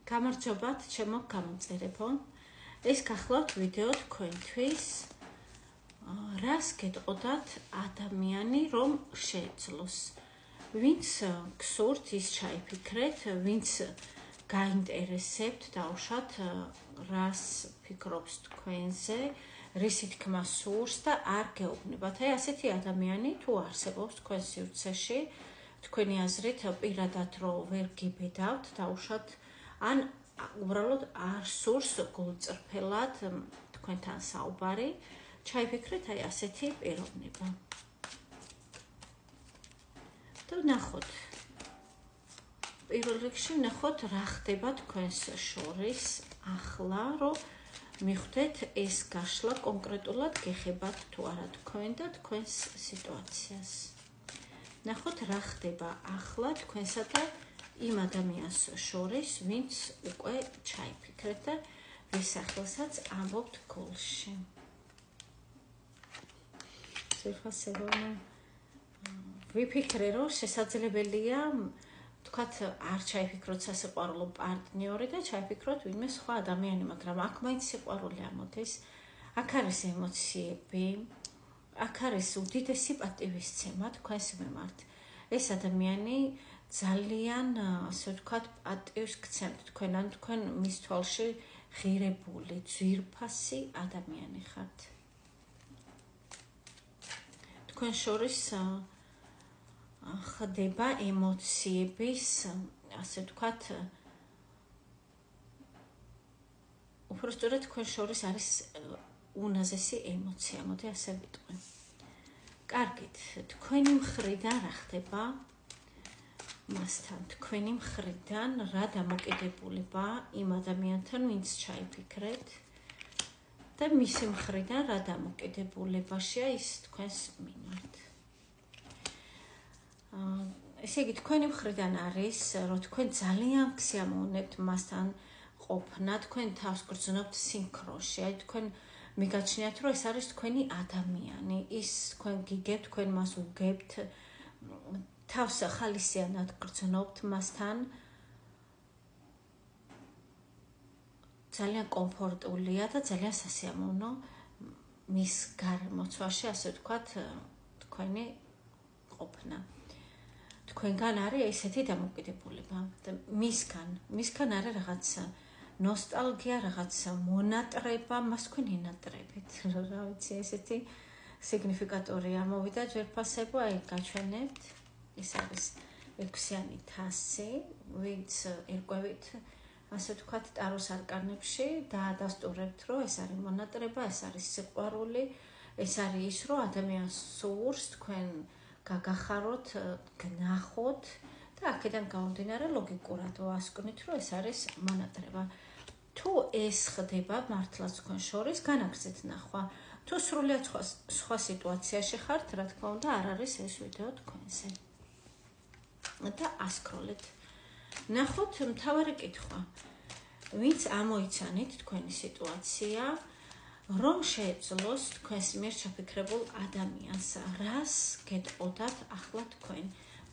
გამარჯობათ, ჩემო გამომწერებო. ეს გახლავთ ვიდეო თქვენთვის. რას გეტყოდათ ადამიანი რომ შეეძლოს. ვინც გსურთ ის ჩაიფიქრეთ, ვინც გაინტერესებთ დაუშვათ რას ფიქრობს თქვენზე, რისი თქმა სურს და არ გეუბნებათ. აი ასეთი ადამიანი თუ არსებობს თქვენ სივრცეში, თქვენი აზრით პირადად რომ ვერ გიბედავთ დაუშვათ ან უბრალოდ არ სურს გულწრფელად თქვენთან საუბარი, ჩაიფიქრეთ აი ასეთი პიროვნება. და ნახოთ. პირველ რიგში ნახოთ რა ხდება თქვენს შორის ახლა, რომ მიხვდეთ ეს გაშლა კონკრეტულად გეხებათ თუ არა თქვენ და თქვენს სიტუაციას. ნახოთ რა ხდება ახლა თქვენსა და იმ ადამიანს შორის, ვინც უკვე ჩაიფიქრეთ და ვის სახელსაც ამბობთ გულში. შეფასებონა ვიფიქრე, რომ შესაძლებელია თქვათ არ ჩაიფიქროთ სასიყვარულო პარტნიორი და ჩაიფიქროთ ვინმე სხვა ადამიანი, მაგრამ აქ მაინც სიყვარული ამოდის, აქ არის ემოციები, აქ არის უდიდესი პატივისცემა თქვენს მიმართ. ეს ადამიანი ძალიან, ასე ვთქვათ, პატივს გცემთ თქვენ, ან თქვენ მის თვალში ღირებული, ძვირფასი ადამიანი ხართ. თქვენ შორის ხდება ემოციების, ასე ვთქვათ, უბრალოდ თქვენ შორის არის უნაზესი ემოცია, მოდი ასე ვიტყვი. კარგით, თქვენი მხრიდან რა ხდება? მასთან თქვენი მხრიდან რა დამოკიდებულება იმ ადამიანთან, ვინც ჩაიფიქრეთ და მისი მხრიდან რა დამოკიდებულებაშია ის თქვენს მიმართ. ესე იგი, თქვენი მხრიდან არის, რომ თქვენ ძალიან გსიამოვნებთ მასთან ყოფნა, თქვენ თავს გრძნობთ სინქროში, აი თქვენ მიგაჩნიათ, რომ ეს არის თქვენი ადამიანი, ის თქვენ გიგებთ, თქვენ მას უგებთ, თავს ხალისიანად გრძნობთ მასთან, ძალიან კომფორტულია და ძალიან სასიამოვნო მის გარემოცვაში, ასე ვთქვათ, თქვენი ყოფნა. თქვენგან არის ესეთი დამოკიდებულება და მისგან არის რაღაც ნოსტალგია, რაღაც მონატრება, მას თქვენ ინატრებით, რა ვიცი, ესეთი სიგნიფიკატორია მოვიდა ჯერფასებო, აი გაჩვენებთ. ეს არის 6-იანი თასი, ვინც ერკვევით, ასე ვთქვათ, ტაროს არკანებში დაადასტურებთ, რომ ეს არის მონატრება, ეს არის სიყვარული, ეს არის ის, რომ ადამიანს სურს თქვენ გაგახაროთ, გნახოთ და აქედან გამომდინარე ლოგიკურად ვასკვნით, რომ ეს არის მონატრება. თუ ეს ხდება მართლაც თქვენ შორის, განაგრძეთ ნახვა. თუ სრულიად სხვა სიტუაციაში ხართ, რა თქმა უნდა, არ არის ეს ვიდეო თქვენზე. და ასკროლეთ. ნახოთ მთავარი კითხვა. ვინც ამოიცანით თქვენი სიტუაცია, რომ შეეძლოს თქვენს მიერ ჩაფიქრებულ ადამიანს, რას გეტყოდათ ახლა თქვენ,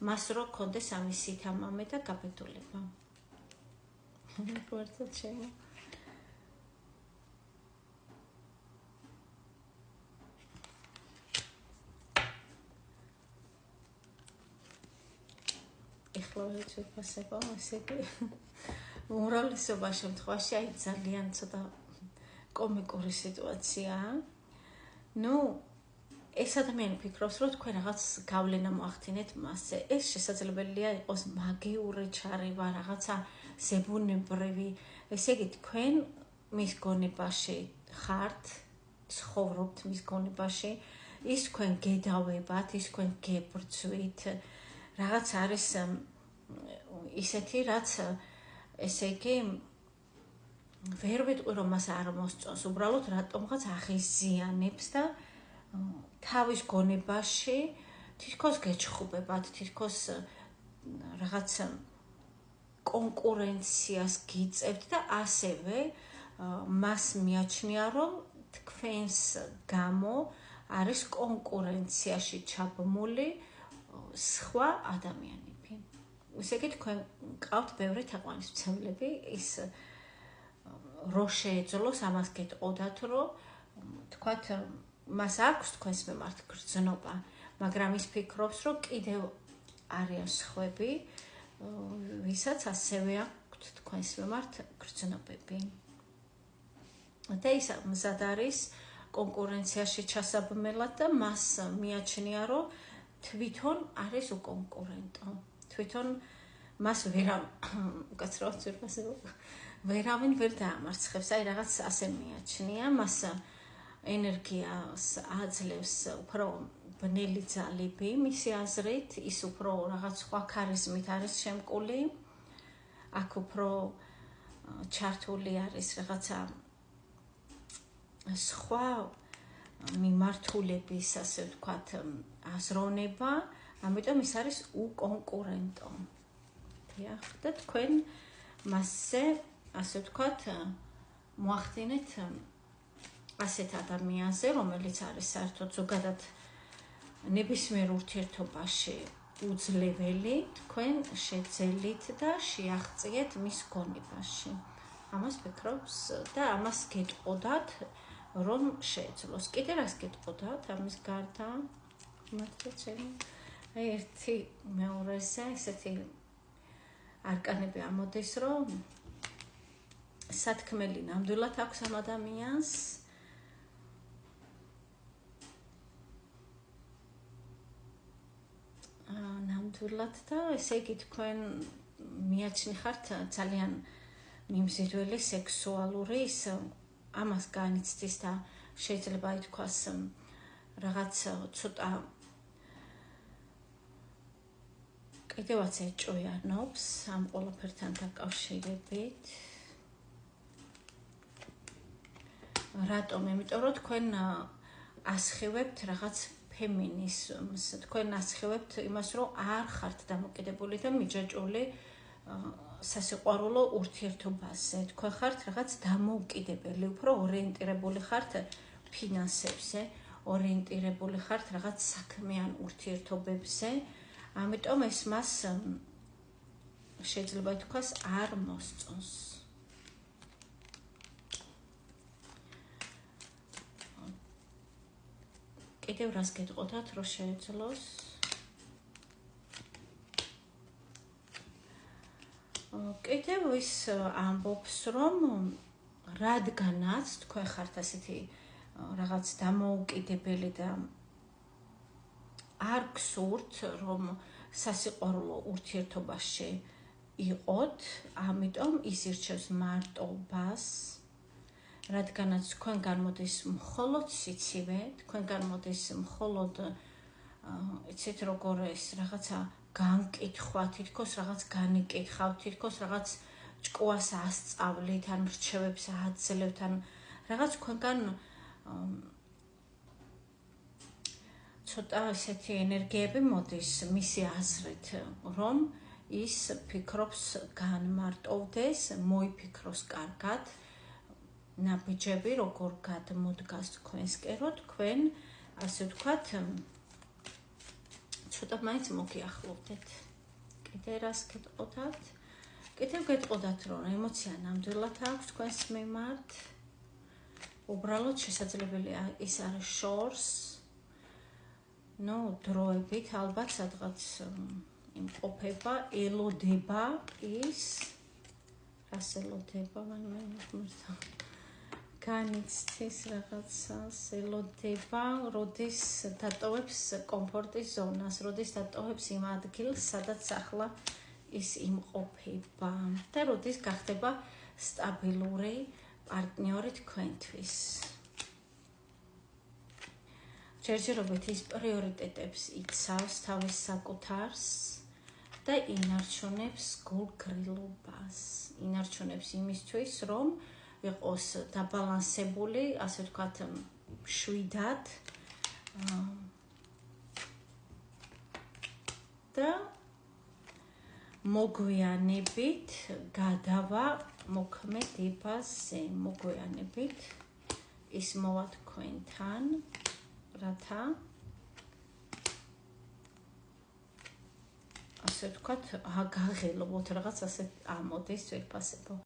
მას რო გქონდეს ამის სითამამე და გაბედულება. ვერცად შემო. ეხლა ვეცვიფასება, ესე იგი, უმრავლესობა შემთხვევაში აი ძალიან ცოტა კომიკური სიტუაციაა. ეს ადამიანი ფიქრობს, რომ თქვენ რაღაც გავლენა მოახდინეთ მასზე. ეს შესაძლებელია იყოს მაგიური ჩარევა, რაღაცა ზებუნებრივი. ესე იგი, თქვენ მის გონებაში ხართ, ცხოვრობთ მის გონებაში, ის თქვენ გედავებათ, ის თქვენ გებრძვით. რაღაც არის ისეთი, რაც ესე იგი ვერ ვიტყვი, რომ მას არ მოსწონს, უბრალოდ რატომღაც აღიზიანებს და თავის გონებაში თითქოს გეჩხუბებათ, თითქოს რაღაც კონკურენციას გიწევთ და ასევე მას მიაჩნია, რომ თქვენს გამო არის კონკურენციაში ჩაბმული სხვა ადამიანები. ისე იგი თქვენ ყავთ ბევრი თაყვანისმცემლები, ის რო შეეძლოს ამას გეტყოდათ, რომ თქვათ მას აქვს თქვენს მიმართ გრძნობა, მაგრამ ის ფიქრობს, რომ კიდევ არიან სხვები, ვისაც ასევე აქვთ თქვენს მიმართ გრძნობები. და ის მზად არის კონკურენციაში ჩასაბმელად და მას მიაჩნია, რომ თვითონ არის უკონკურენტო. თვითონ მას ვერავინ ვერ დაამარცხებს, აი რაღაც ასე მიაჩნია, მას ენერგიას აძლევს უფრო ბნელი ძალები, მისი აზრით, ის უფრო რაღაც სხვა ქარიზმით არის შემკული, აქ უფრო ჩართული არის რაღაცა სხვა მიმართულების, ასე ვთქვათ, აზროვნება, ამიტომ ის არის უკონკურენტო. დიახ, და თქვენ მასზე, ასე ვთქვათ, მოახდინეთ ასეთ ადამიანზე, რომელიც არის საერთოდ ზოგადად ნებისმიერ ურთიერთობაში უძლეველი, თქვენ შეძელით და შეაღწიეთ მის გონებაში. ამას ფიქრობს და ამას გეტყოდათ, რომ შეეძლოს. კიდე რას გეტყოდათ ამის გარდა? მართლაც აი ერთი მეორეზე ესეთი არკანები ამოდის, რომ სათქმელი ნამდვილად აქვს ამ ადამიანს, ნამდვილად და ესე იგი თქვენ მიაჩნიხართ ძალიან მიმზიდველი სექსუალური, ის ამას განიცდის და შეიძლება ითქვას რაღაც ცოტა კიდევაც ეჭვიანობს ამ ყველაფერთან დაკავშირებით. რატომ? იმიტომ რომ თქვენ ასხივებთ რაღაც ფემინიზმს, თქვენ ასხივებთ იმას, რომ არ ხართ დამოკიდებული და მიჯაჭვული სასიყვარულო ურთიერთობაზე. თქვენ ხართ რაღაც დამოუკიდებელი, უფრო ორიენტირებული ხართ ფინანსებზე, ორიენტირებული ხართ რაღაც საქმიან ურთიერთობებზე. ამიტომ ეს მას შეიძლება ითქვას არ მოსწონს. კიდევ რას გეტყოდათ, რომ შეეძლოს? კიდევ ის ამბობს, რომ რადგანაც თქვენ ხართ ასეთი რაღაც დამოუკიდებელი და არ გსურთ, რომ სასიყვარულო ურთიერთობაში იყოთ, ამიტომ ის ირჩევს მარტობას, რადგანაც თქვენგან მოდის მხოლოდ სიცივე, თქვენგან მოდის მხოლოდ იცით როგორ ეს რაღაცა განკითხვა, თითქოს რაღაც განიკითხავთ, თითქოს რაღაც ჭკუას ასწავლით, ან რჩევებს აძლევთ, ან რაღაც თქვენგან ცოტა ესეთი ენერგიები მოდის მისი აზრით, რომ ის ფიქრობს განმარტოვდეს, მოიფიქროს კარგად, ნაბიჯები როგორ გადმოდგას თქვენსკენ, რომ თქვენ, ასე ვთქვათ, ცოტა მაინც მოგიახლოვდეთ. კიდე რას გეტყოდათ? კიდევ გეტყოდათ, რომ ემოცია ნამდვილად აქვს თქვენს მიმართ. უბრალოდ შესაძლებელია ის არის შორს, დროებით ალბათ სადღაც იმყოფება, ელოდება ის, რას ელოდება, განიცდის რაღაცას, ელოდება, როდის დატოვებს კომფორტის ზონას, როდის დატოვებს იმ ადგილს, სადაც ახლა ის იმყოფება და როდის გახდება სტაბილური პარტნიორი თქვენთვის. ჯერჯერობით ის პრიორიტეტებს იცავს თავის საკუთარს და ინარჩუნებს გულგრილობას, ინარჩუნებს იმისთვის, რომ იყოს დაბალანსებული, ასე ვთქვათ, მშვიდად და მოგვიანებით გადავა მოქმედებაზე, მოგვიანებით ის მოვა თქვენთან, რათა ასე ვთქვათ, გაღელვოთ რაღაც ასე ამოდის ძვირფასებო.